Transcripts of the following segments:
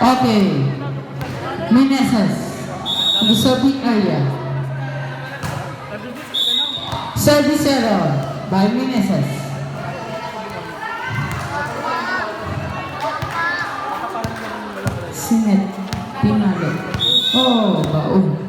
Okay. Meneses. The serving area. Service error by Meneses. Sinet. Pinalo. Oh, baon.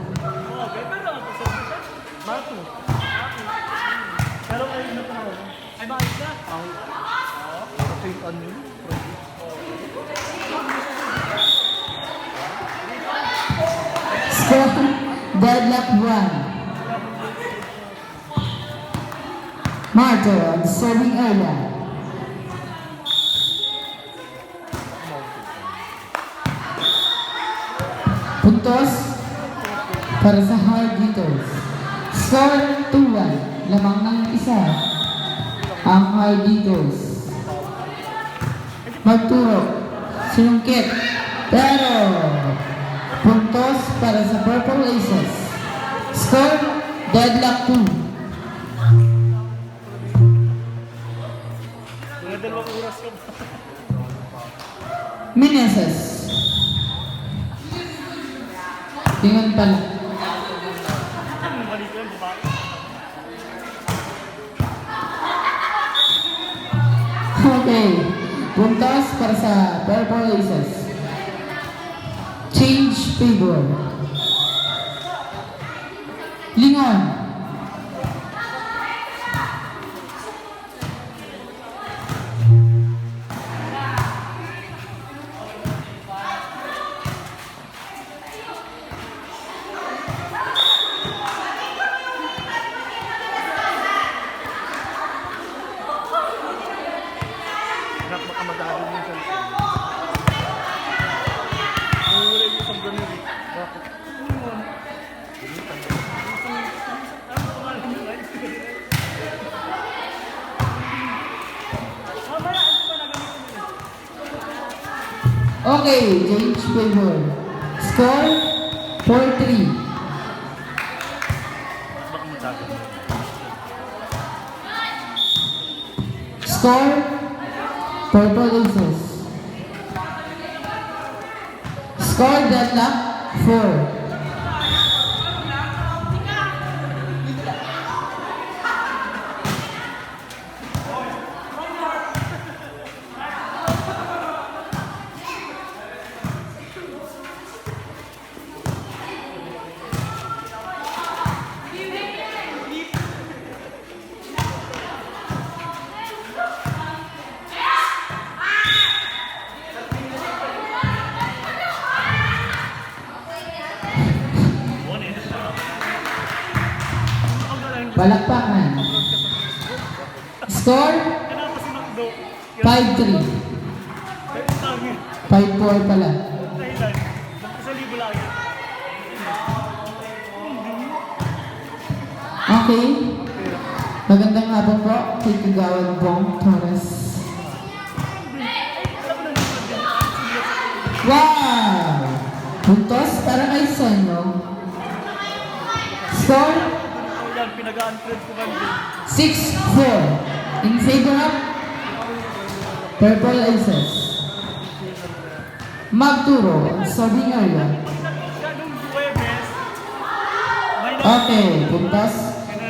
Score, deadlock 1. Martyr on the serving area. Puntos para sa hard hitters. Score 2-1. Lamang ng isa ang hard hitters. Magturo. Sinungkit. Pero puntos para sa Purple Aces. Score, deadlock 2. Meneses. Tingnan pala. Okay. Puntos para sa Purple Aces. Change favor. Lingon. Okay, change favor. Score 4-3. Score Purple Aces. Score deadlock 4. Palakpakan. Score 5-3. 5-4 pala. Okay. Magandang hapon po kay Kagawad Bong Torres. Wow! Puntos para kay Sonyo. Score 6-4 in favor of Purple Aces. Magturo, serving area. Okay, puntas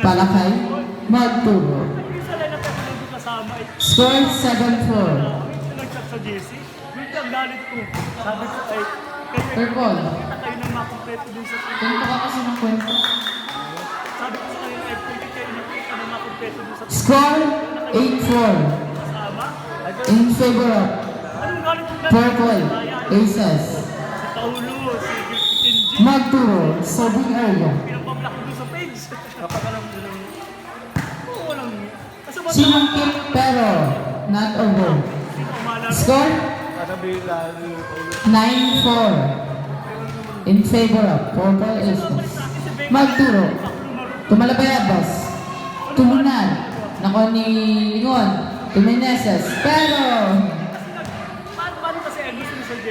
para kay Magturo. Score 7-4. Purple. Ganito ka kasi ng kwento. Score 8-4 in favor of Purple Aces. Magturo, serving area. Sinungkit pero not over. Score 9-4 in favor of Purple Aces. Magturo, tumalabayabas, tumunan, nako ni Lingon, Meneses, pero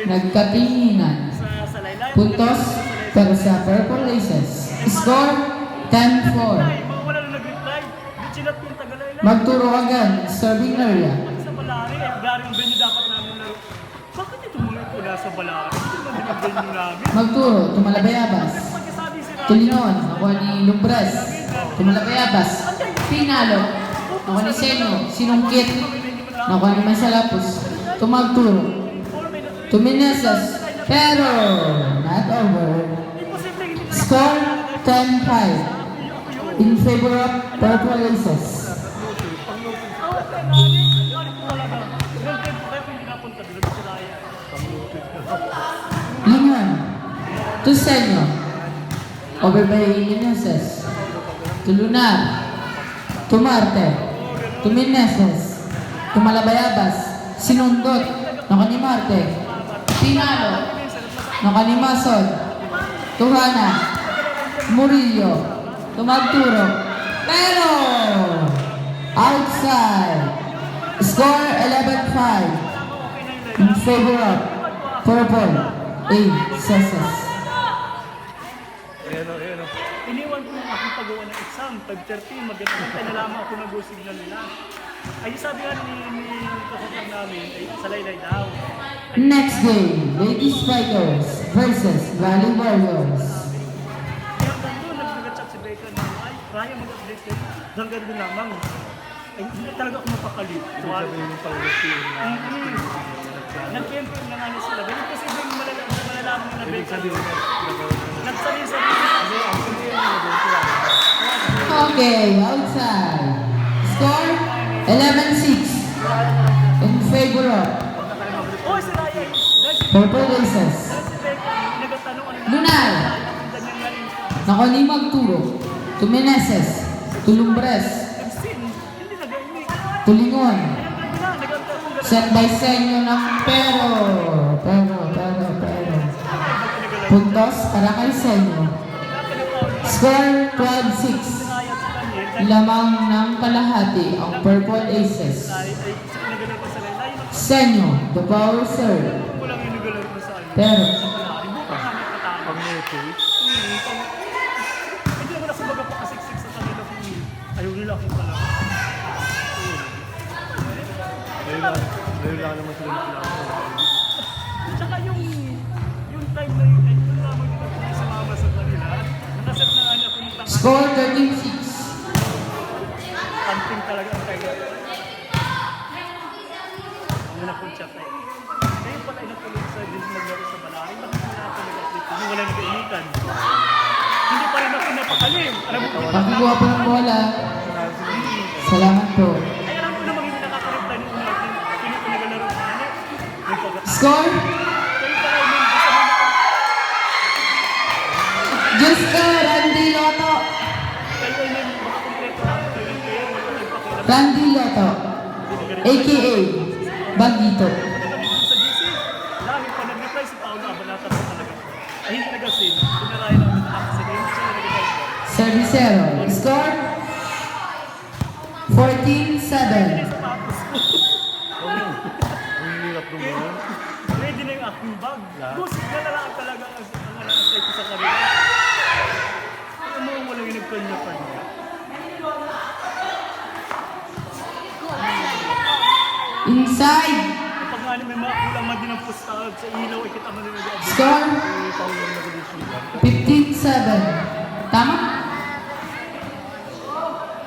nagkatinginan. Puntos para sa Purple Aces. Score 10-4. Magturo agad, serving area. Bakit ito mga ito na? sa Balari. Ganyan namin. Magturo, Tumalabayabas. Pagkasabi si Ryan, Tulingon, nakuha ni Lumbres. Tumalabayabas. Pinalo, nakuha ni Senyo. Sinungkit, nakuha ni Mansalapos. Tumagturo. Tuminesas. Pero, not over. imposible hindi na Score 10-5 in favor of Purple Aces. Lingon, Tusenyo, over by Meneses, Tulunar, Tumarte, Tumineses, Tumalabayabas, Sinundot, Nakanimarte, Pinalo, Nakanimasod, Tuhana, Murillo, Tumagturo, pero outside, score 11-5 in favor of Purple Aces. Iniwan ko yung aking paggawa ng exam, 5:30, magkakantay na lamang ako nag-signal nila. Ay, sabi nga ni kasama namin, ay sa laylay daw. Next game, Ladies Fighters versus Valley Warriors. Kaya hanggang doon, nag-chat si Becca na, ay, Ryan mag-update kayo. Hanggang doon lamang. Ay, hindi talaga ako mapakali. Nag-campaign na nga niya sila. Ganun kasi yung malalaman na Becca. Nagsali-sali. Okay, outside. Score 11-6 in favor of Oh, si Ryan! Dahil si Purple Aces. Becca, nagtatanong ano Lunar, ganyan nga rin. Nakanimag Turo, Tumineses, Tulumbres, Nag-sin, hindi nag-imig. Tulingon, Hanggang na, nag-antay akong gano'n. set by Senyo ng pero. Puntos para kay Senyo. Score 12-6. Lamang ng kalahati ang Purple Aces. Nagalan ko sa laylay. Senyo, the power serve. Walang inagalan ko sa ano. Pero, Hindi naman ako baga pakasiksik sa kanila kung ayaw nila akong pala. Ngayon lang naman sila Tsaka yung time na yun, ay doon naman yung nagpunta sa mama sa kanila. Nakaset na nga niya kung tanghali. score 13-6. Camping talaga ang tayo. Ang muna kong chat ay. Ngayon pala ay natulog sa din maglaro sa Balari. Bakit mo na ako nag-update? Hindi wala nag-iinitan. Hindi pa rin ako napakalim. Alam mo kung Pakikuha po ng bola. Salamat po. ay alam ko na magiging nakaka-reply nung una. Pili ko nagalaro sa ano. Yung pagkatapos. Score, Kayo pala ay nung gusto mo na Juska Randy Loto. kayo ay nung makakompleto na ako. Kayo wala nagpakialam. Randy Loto, aka Bandito. Pagkakabit ko sa GC, dahil pa nag-reply si Paolo Abanata pa talaga. Ay hindi nag-sin. Pinarayan namin na ako sa game. Siya nag-reply. Servicero. Score 14-7. Sapatos ko. Ang hirap dumaan. Ready na yung aking bag. Boss, nalalaki talaga ang nalalakay ko sa kanila. Alam mo, walang yung nagkanya-kanya. Inside. Kapag nga may mga kulang man din ang pustahag sa ilaw, ay kita man din nag-abot. Score 15-7. Tama?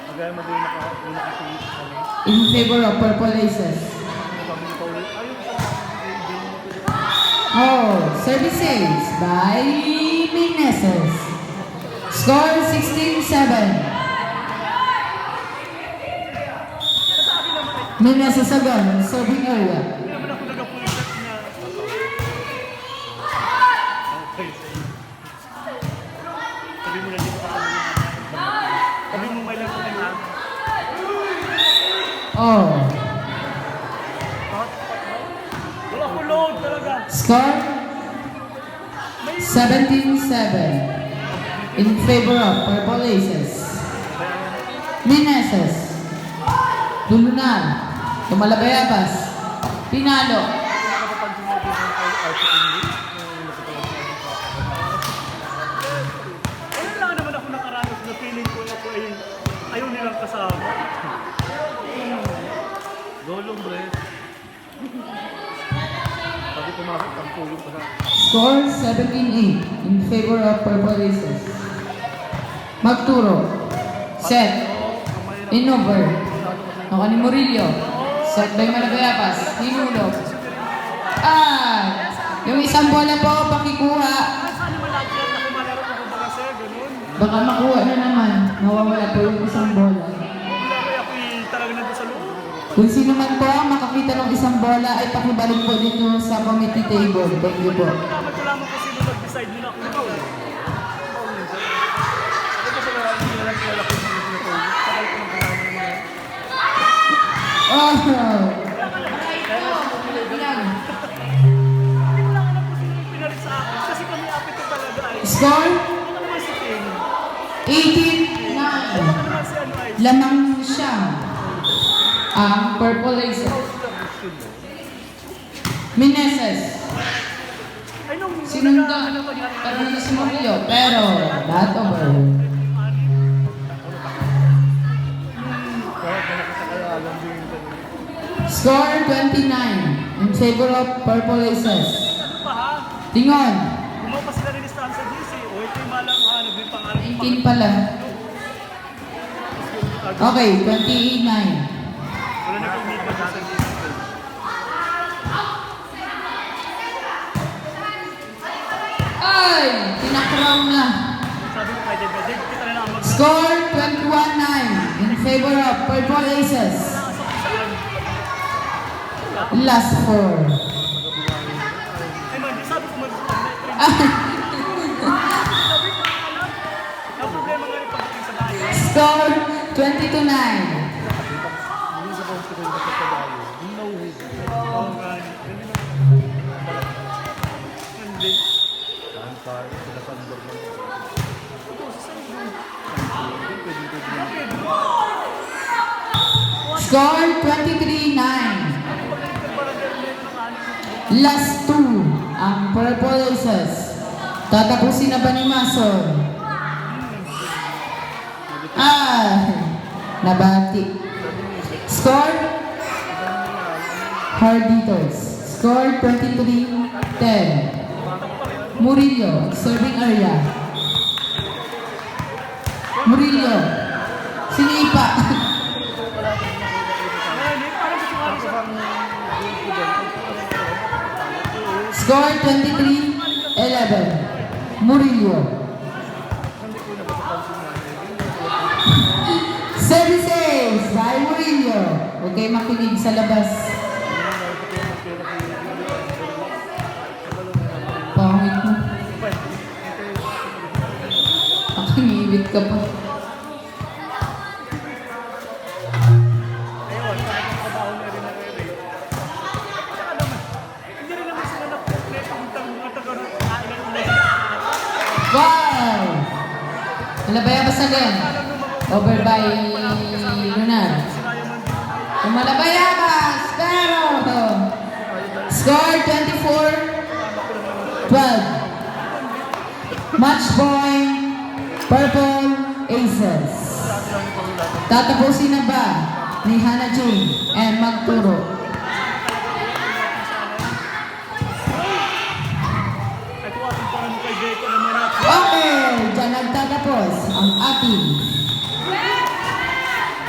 Kagaya mo din nakatulit sa kami. In favor of Purple Aces. Sabi ni Paul, ayun po. Oh, services by Meneses. Score 16-7. Meneses again, serving area. Hindi naman ako nag-apologize na. Okay, sa'yo. Sabi mo na dito ka kami. Sabi mo may lang kami na. Oh, Wala ko load talaga. score 17-7. In favor of Purple Aces. Meneses. Tulunar. Tumalabayabas. Pinalo. Ayun lang naman ako nakaranas na feeling ko ako ay ayaw nilang kasama. Golong, bre. Pagod pumasok ang tulong pa sa... Score 17-8 in favor of Purple Aces. Magturo. Set. In over. Naka ni Murillo. Set by Malabayapas. Hinulog. Yung isang bola po, pakikuha. Saan naman lahat yan? Ako malaro ako baka sir, ganun. Baka makuha na naman. Nawawala po yung isang bola. Malaro ako talaga nandun sa loob. Kung sino man po ang makakita ng isang bola ay pakibalik po dito sa committee table. Thank you po. Dapat ko lamang kung sino nag-decide nila kung ikaw. Ito kasi hindi na lang kilala ko yung mga sinatulong. Sakal ko ng kasama ng mga... Oh! Hindi ko lang alam kung sino yung pinalit sa akin. Kasi kami apit ko talaga ay. Score Ano naman si Tim? 18-9. Ano naman si ano ay? Lamang siya ang Purple Aces. Meneses. Ay nung Sinunda. Pero na si Murillo. Pero, not over. Kaya nakita kaya alam din yung ganun. Score 29 in favor of Purple Aces. ano pa ha? Tingon. Gumawa pa sila rilistahan sa GC. O ito yung malang naging pangalan. 18 pala. Okay, 28-9. Wala na kong media sa GC. Ay! Tinakraw na. Sabi ko kay David, kita na lang mag- Score 21-9 in favor of Purple Aces. Last 4. Ay man, sabi ko mag-metrin. Sabi ko, alam. Ang problema nga rin pagdating sa bahay. Score 22-9. Hindi sa post ko yung kapagpadayo. Hindi nauhuli. Oo, gani. Hindi. Saan tayo? Sila Sandor lang. Ito, sa Sandro. Pwede Score 23-9. Last 2 ang Purple Aces. Tatapusin na ba ni Mason? Nabati. Score? Harditos. Score 23-10. Murillo, serving area. Murillo. Sinipa. Score 23-11. Murillo. Services by Murillo. Huwag kayo makinig sa labas. Pangit mo. Pakingibit ka pa. Ayun, talagang trabaho na rin ang ere. Saka naman, hindi rin naman sila na-complete ang mga taga-kailan ulit. Wow! Malabayabas again. Over by Lunar. Malabayabas! Pero! Score 24-12. Match point. Purple Aces. Tatapusin na ba ni Hannah Jane and Magturo? Ay, tuwating pa mo kay Jeko naman natin. Okay, dyan nagtatapos ang ating